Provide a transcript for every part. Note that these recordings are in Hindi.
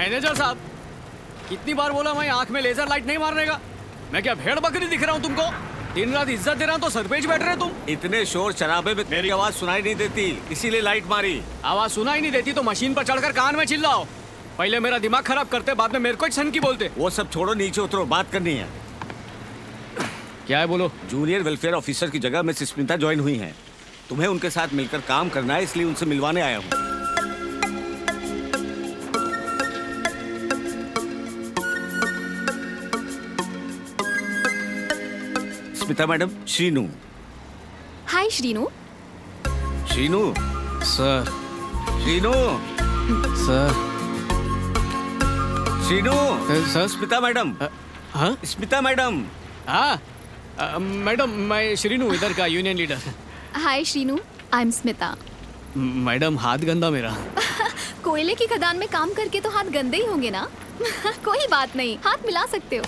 मैनेजर साहब, कितनी बार बोला मैं आंख में लेजर लाइट नहीं मारने का? मैं क्या भेड़ बकरी दिख रहा हूँ तुमको? दिन रात इज्जत दे रहा हूँ तो सर पे ही बैठ रहे तुम। इतने शोर शराबे में मेरी आवाज सुनाई नहीं देती, इसीलिए लाइट मारी। आवाज सुनाई नहीं देती तो मशीन पर चढ़कर कान में चिल्लाओ। पहले मेरा दिमाग खराब करते, बाद में मेरे को ही सन की बोलते। वो सब छोड़ो, नीचे उतरो, बात करनी है। क्या है बोलो? जूनियर वेलफेयर ऑफिसर की जगह मिस स्मिता ज्वाइन हुई हैं। तुम्हें उनके साथ मिलकर काम करना है, इसलिए उनसे मिलवाने आया हूँ। Smita madam, Srinu. Hi Srinu. Srinu sir. Srinu sir. Srinu sir. Smita madam. हाँ स्मिता मैडम। हाँ मैडम, मैं श्रीनू इधर का union leader. Hi Srinu, I am Smita. Madam हाथ गंदा मेरा। कोयले की खदान में काम करके तो हाथ गंदे ही होंगे ना। कोई बात नहीं, हाथ मिला सकते हो।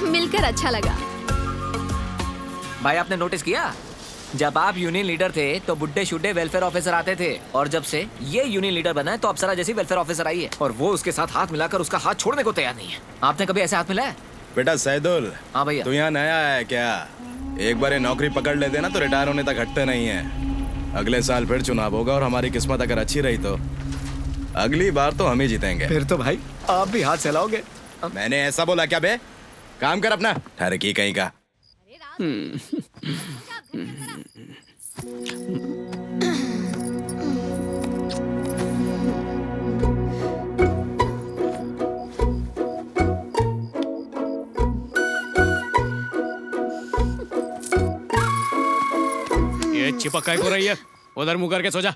मिलकर अच्छा लगा। भाई आपने नोटिस किया, जब आप यूनियन लीडर थे तो बुड्ढे शुड्ढे वेलफेयर ऑफिसर आते थे, और जब से ये यूनियन लीडर बना है तो अप्सरा जैसी वेलफेयर ऑफिसर आई है, और वो उसके साथ हाथ मिलाकर उसका हाथ छोड़ने को तैयार नहीं है। आपने कभी ऐसे हाथ मिलाया? बेटा सैदुल। हाँ भैया। तू यहाँ नया आया है क्या? एक बार ये नौकरी पकड़ लेते ना तो रिटायर होने तक हटते नहीं है। अगले साल फिर चुनाव होगा और हमारी किस्मत अगर अच्छी रही तो अगली बार तो हम ही जीतेंगे। फिर तो भाई आप भी हाथ चलाओगे। मैंने ऐसा बोला क्या बे? काम कर अपना, ठहरकी कहीं का। ये चिपक काय को रही है? उधर मुंह करके सो जा।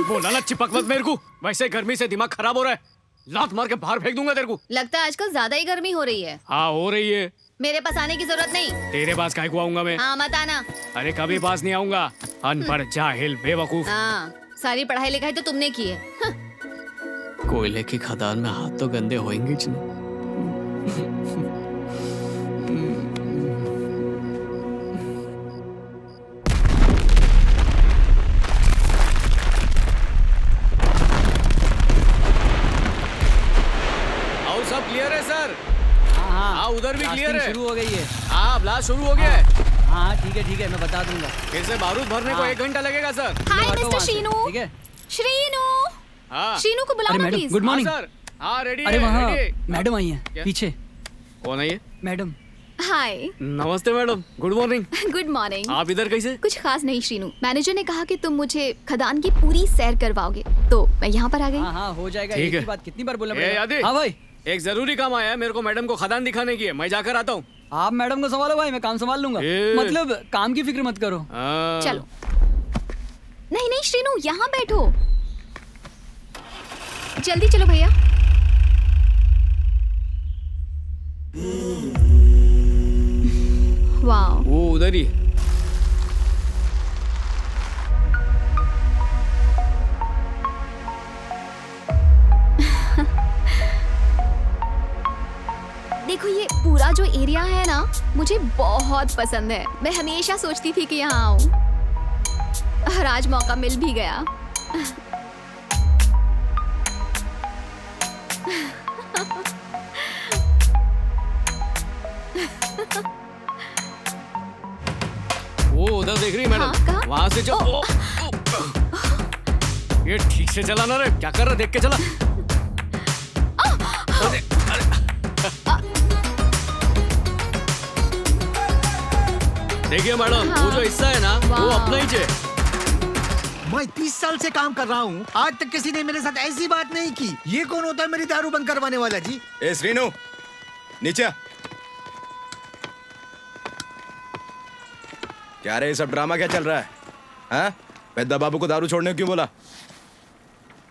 बोला ना चिपक मत मेरे को, वैसे गर्मी से दिमाग खराब हो रहा है। लात मार के बाहर फेंक दूंगा तेरे को। लगता है आजकल ज्यादा ही गर्मी हो रही है। हाँ हो रही है। मेरे पास आने की जरूरत नहीं। तेरे पास काहे को आऊंगा मैं? हाँ मत आना। अरे कभी पास नहीं आऊंगा। अनपढ़, जाहिल, बेवकूफ। हाँ, सारी पढ़ाई लिखाई तो तुमने की है। कोयले की खदान में हाथ तो गंदे होंगे ही नहीं। सब क्लियर है सर? हाँ, उधर भी क्लियर है। शुरू हो गई है। हाँ, ब्लास्ट शुरू हो गया है। हाँ ठीक है, मैं बता दूंगा। फिर से बारूद भरने को 1 घंटा लगेगा सर। हाय मिस्टर श्रीनू। ठीक है। श्रीनू। हाँ। श्रीनू को बुलाओ ना प्लीज। Good morning sir. हाँ रेडी अरे है, वहाँ रेडी है। मैडम आई है क्या? पीछे। कौन है ये? मैडम। हाय। नमस्ते madam, good morning. Good morning. आप इधर कैसे? कुछ खास नहीं श्रीनू, मैनेजर ने कहा कि तुम मुझे खदान की पूरी सैर करवाओगे, तो मैं यहाँ पर आ गई। हाँ हो जाएगा। ठीक एक है। ही बात कितनी बार बोलना ए, पड़ेगा? यादी। हाँ भाई। एक जरूरी काम आया है, मेरे को मैडम को खदान दिखाने की है। मैं जाकर आता हूँ। आप मैडम को संभालो भाई, मैं काम संभाल लूंगा। मतलब काम की फिक्र मत करो। चलो। नहीं श्रीनू, यहाँ बैठो। जल्दी चलो भैया। वाह। वो उधर ही। देखो ये पूरा जो एरिया है ना, मुझे बहुत पसंद है। मैं हमेशा सोचती थी कि यहाँ आऊं, और आज मौका मिल भी गया। वो उधर देख रही मैडम? हाँ, कहाँ? वहाँ से चलो। ये ठीक से चलाना रे, क्या कर रहा? देख के चला। अरे, देखिए मैडम, वो जो हिस्सा है ना, वो अपना ही है। मैं 30 साल से काम कर रहा हूँ, आज तक किसी ने मेरे साथ ऐसी बात नहीं की। ये कौन होता है मेरी दारू बंद करवाने वाला जी? ए श्रीनू, नीचे आ। क्या रे, ये सब ड्रामा क्या चल रहा है? हाँ, पेद्दा बाबू को दारू छोड़ने क्यों बोला?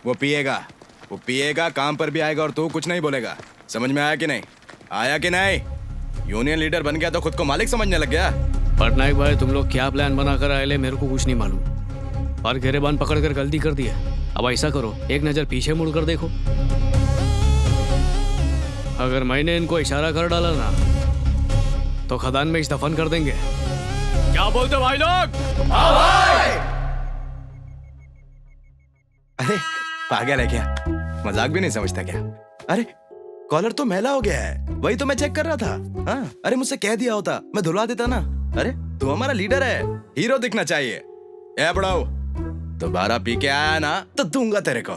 वो पिएगा, काम पर भी आएगा और तू कुछ नहीं बोलेगा। समझ में आया कि नहीं? आया कि नहीं? यूनियन लीडर बन गया तो खुद को मालिक समझने लग गया। पटनायक भाई, तुम लोग क्या प्लान बना कर आए ले, मेरे को कुछ नहीं मालूम। और घेरेबान पकड़ कर गलती कर दी है। अब ऐसा करो, एक नजर पीछे मुड़कर देखो। अगर मैंने इनको इशारा कर डाला ना तो खदान में इस दफन कर देंगे। क्या बोलते हो भाई लोग? अरे पागल है क्या? मजाक भी नहीं समझता क्या? अरे कॉलर तो मैला हो गया है, वही तो मैं चेक कर रहा था। हाँ, अरे मुझसे कह दिया होता, मैं धुला देता ना। अरे तू हमारा लीडर है, हीरो दिखना चाहिए। ए बड़ाओ, दोबारा पी के आया ना तो दूंगा तेरे को।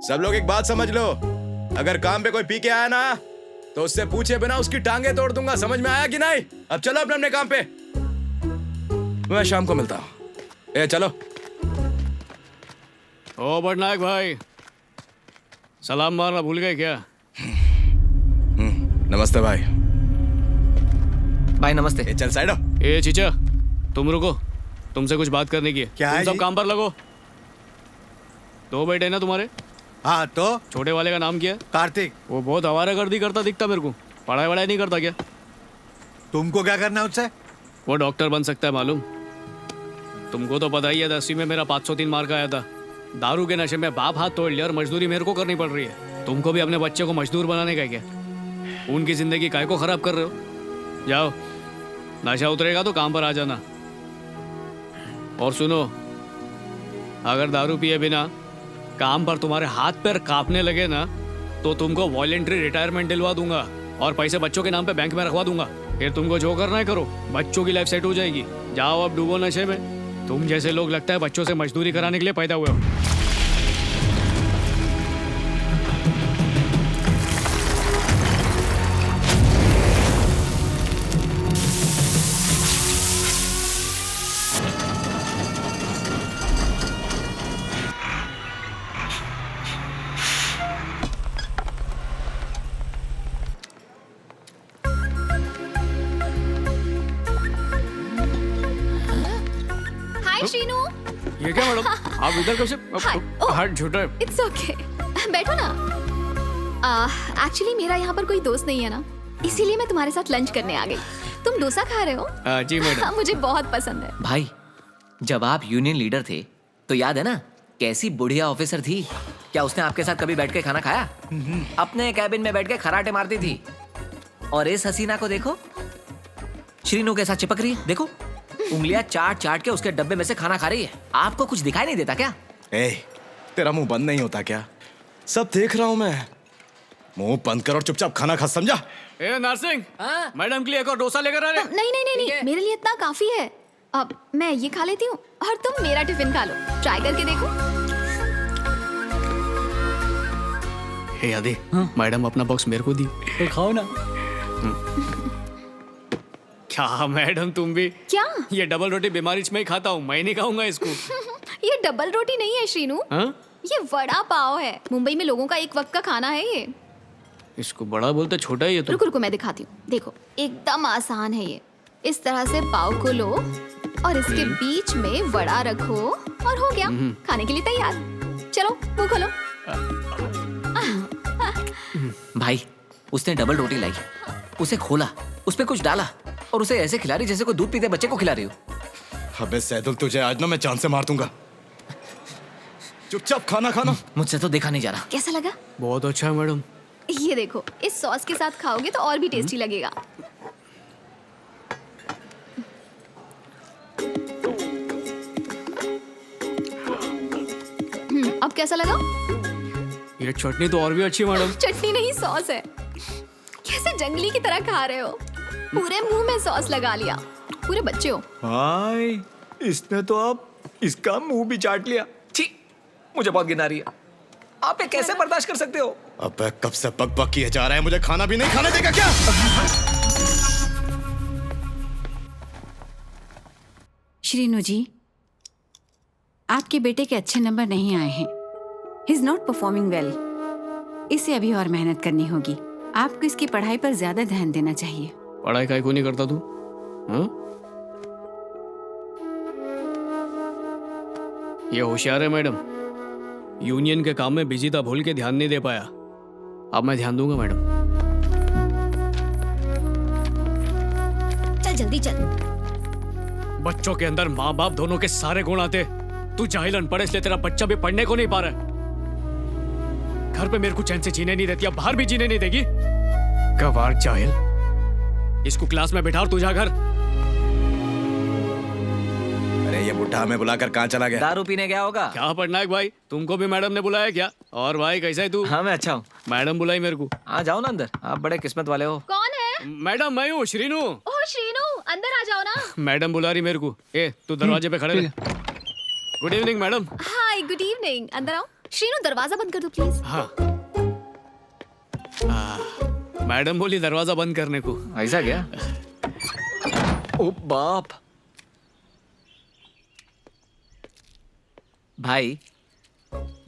सब लोग एक बात समझ लो, अगर काम पे कोई पी के आया ना तो उससे पूछे बिना उसकी टांगे तोड़ दूंगा। समझ में आया कि नहीं? अब चलो अपने अपने काम पे, मैं शाम को मिलता हूँ। ए चलो। ओ बटनायक भाई, सलाम मारना भूल गए क्या? नमस्ते भाई। भाई नमस्ते। ए चल साइड हो। ए चीचा, तुम रुको, तुमसे कुछ बात करने की है। क्या तुम है सब जी? काम पर लगो। दो बेटे ना तुम्हारे? हाँ तो छोटे वाले का नाम क्या है? कार्तिक, वो बहुत आवारागर्दी करता दिखता मेरे को। पढ़ाई वढ़ाई नहीं करता क्या? तुमको क्या करना है उससे? वो डॉक्टर बन सकता है मालूम। तुमको तो पता ही है, 10वीं में मेरा 503 मार्क आया था। दारू के नशे में बाप हाथ तोड़ लिया और मजदूरी मेरे को करनी पड़ रही है। तुमको भी अपने बच्चे को मजदूर बनाने का है क्या? उनकी जिंदगी काय को खराब कर रहे हो? जाओ, नशा उतरेगा तो काम पर आ जाना। और सुनो, अगर दारू पिए बिना काम पर तुम्हारे हाथ पैर कांपने लगे ना तो तुमको वॉलेंट्री रिटायरमेंट दिलवा दूंगा और पैसे बच्चों के नाम पे बैंक में रखवा दूंगा। फिर तुमको जो करना है करो, बच्चों की लाइफ सेट हो जाएगी। जाओ अब डूबो नशे में। तुम जैसे लोग लगता है बच्चों से मजदूरी कराने के लिए पैदा हुए हो। हाय श्रीनू। ये क्या मैडम, आप इधर कब से? हाय। ओह। हाथ झूठा है। इट्स ओके, बैठो ना। एक्चुअली मेरा यहाँ पर कोई दोस्त नहीं है ना, इसीलिए मैं तुम्हारे साथ लंच करने आ गई। तुम डोसा खा रहे हो? जी मैडम। मुझे बहुत पसंद है। भाई जब आप यूनियन लीडर थे तो याद है ना कैसी बुढ़िया ऑफिसर थी? क्या उसने आपके साथ कभी बैठ के खाना खाया? अपने कैबिन में बैठ के खराटे मारती थी। और इस हसीना को देखो, श्रीनू के साथ चिपक रही है। देखो, उंगलियां चाट चाट के उसके डब्बे में से खाना खा रही है। आपको कुछ दिखाई नहीं देता क्या? ए, तेरा मुंह बंद नहीं होता क्या? सब देख रहा हूं मैं। मुंह बंद कर और चुपचाप खाना खा, समझा? ए नरसिंह, हाँ? मैडम के लिए एक और डोसा लेकर आ रहे। नहीं नहीं नहीं ठीक नहीं, है। मेरे लिए इतना काफी है। अब मैं ये खा लेती हूँ और तुम मेरा टिफिन खा लो। ट्राई करके देखो। हे आदि, मैडम अपना बॉक्स मेरे को दी। तो खाओ ना। क्या मैडम तुम भी? क्या? ये डबल रोटी बीमारी में ही खाता हूँ, मैं नहीं खाऊंगा इसको। ये डबल रोटी नहीं है श्रीनू, हाँ? ये वड़ा पाव है। मुंबई में लोगों का एक वक्त का खाना है ये। इसको बड़ा बोलते, छोटा ही है तो। रुको रुको, मैं दिखाती हूँ। देखो, एकदम आसान है ये। इस तरह से पाव को लो और इसके बीच में वड़ा रखो और हो गया, खाने के लिए तैयार। चलो मुंह खोलो। भाई उसने डबल रोटी लाई, उसे खोला, उस पे कुछ डाला और उसे ऐसे खिला रही जैसे कोई दूध पीते बच्चे को खिला रही हो। अबे सैदुल, तुझे आज ना मैं चांद से मार दूंगा। चुपचाप खाना खाना। मुझसे तो देखा नहीं जा रहा। कैसा लगा? बहुत अच्छा है मैडम। ये देखो, इस सॉस के साथ खाओगे तो और भी टेस्टी लगेगा। अब कैसा लगा? ये चटनी तो और भी अच्छी है मैडम। चटनी नहीं, सॉस है। कैसे जंगली की तरह खा रहे हो? पूरे मुंह में सॉस लगा लिया। पूरे बच्चे हो। भाई इसने तो अब इसका मुंह भी चाट लिया। छी, मुझे बहुत घिन आ रही है। आप ये कैसे बर्दाश्त कर सकते हो? अबे कब से बक बक किए जा रहा है, मुझे खाना भी नहीं खाने देगा क्या? श्रीनू जी, आपके बेटे के अच्छे नंबर नहीं आए हैं। He is not performing well. इसे अभी और मेहनत करनी होगी। आपको इसकी पढ़ाई पर ज्यादा ध्यान देना चाहिए। पढ़ाई काहे को नहीं करता तू? हाँ? ये होशियार है मैडम। यूनियन के काम में बिजी था, भूल के ध्यान नहीं दे पाया। अब मैं ध्यान दूंगा मैडम। चल जल्दी चल। बच्चों के अंदर माँ बाप दोनों के सारे गुण आते। तू जाहिल अनपढ़, इसलिए तेरा बच्चा भी पढ़ने को नहीं पा रहा है। घर पे मेरे को चैन से जीने नहीं देती, अब बाहर भी जीने नहीं देगी। गवार जाहिल, इसको क्लास में बैठा और तू जा घर। अरे ये बुढ़ा हमें बुलाकर कहाँ चला गया? दारू पीने गया होगा। क्या पटनायक भाई, तुमको भी मैडम ने बुलाया क्या? और भाई कैसा है तू? हाँ मैं अच्छा हूँ। मैडम बुलाई मेरे को। हाँ जाओ ना अंदर, आप बड़े किस्मत वाले हो। कौन है? मैडम मैं हूँ, श्रीनू। ओह श्रीनू, अंदर आ जाओ ना। मैडम बुला रही मेरे को। ए तू दरवाजे पे खड़े रह। Good evening madam. Hi, good evening. अंदर आओ। श्रीनू दरवाजा बंद कर दो प्लीज। हाँ। मैडम बोली दरवाजा बंद करने को। ऐसा क्या? ओ बाप। भाई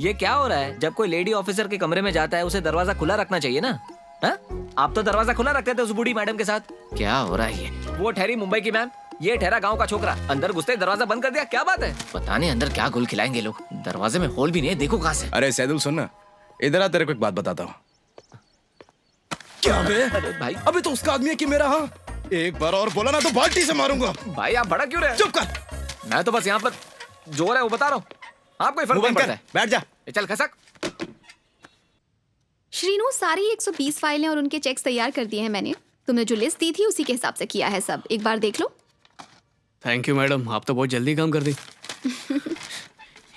ये क्या हो रहा है? जब कोई लेडी ऑफिसर के कमरे में जाता है उसे दरवाजा खुला रखना चाहिए ना? हा? आप तो दरवाजा खुला रखते थे उस बूढ़ी मैडम के साथ। क्या हो रहा है ये? वो ठहरी मुंबई की मैम, ये ठहरा गांव का छोकरा। अंदर घुसते दरवाजा बंद कर दिया, क्या बात है? पता नहीं अंदर क्या गुल खिलाएंगे लोग। दरवाजे में होल भी नहीं है, देखो कहां से। अरे सैदुल सुन ना, इधर आ, तेरे को एक बात बताता हूँ। क्या बे? अरे भाई, अबे तो उसका आदमी है कि मेरा? हाँ, एक बार और बोला ना तो बाल्टी से मारूंगा। भाई आप बड़ा क्यों रहे? चुप कर। मैं तो बस यहाँ पर जोर है वो बता रहा हूँ, आपको ही फर्क मुंह नहीं बंद कर, पड़ता है। बैठ जा। चल खसक। श्रीनू, सारी 120 फाइलें और उनके चेक्स तैयार कर दिए हैं मैंने। तुमने जो लिस्ट दी थी उसी के हिसाब से किया है सब। एक बार देख लो। थैंक यू मैडम, आप तो बहुत जल्दी काम कर दी।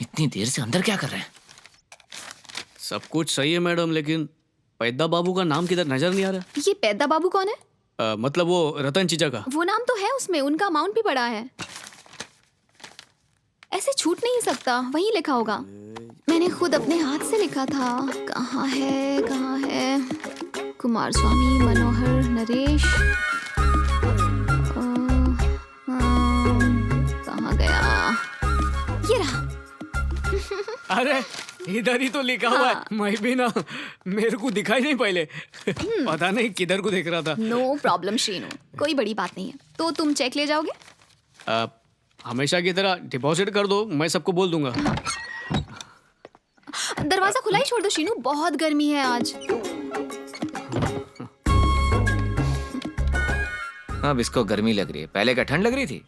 इतनी देर से अंदर क्या कर रहे हैं? सब कुछ सही है मैडम, लेकिन पैदा बाबू का नाम किधर नजर नहीं आ रहा। ये पैदा बाबू कौन है? मतलब वो रतन चीचा का। वो नाम तो है उसमें, उनका अमाउंट भी बड़ा है। ऐसे छूट नहीं सकता, वही लिखा होगा। मैंने खुद अपने हाथ से लिखा था। कहाँ है, कहाँ है? कुमार स्वामी, मनोहर, नरेश। कहाँ गया? ये रहा। अरे इधर ही तो लिखा हुआ है। मैं भी ना, मेरे को दिखाई नहीं पहले। पता नहीं किधर को देख रहा था। नो प्रॉब्लम श्रीनू, कोई बड़ी बात नहीं है। तो तुम चेक ले जाओगे? हमेशा की तरह डिपॉजिट कर दो, मैं सबको बोल दूंगा। दरवाजा खुला ही छोड़ दो श्रीनू, बहुत गर्मी है आज। अब इसको गर्मी लग रही है, पहले क्या ठंड लग रही थी?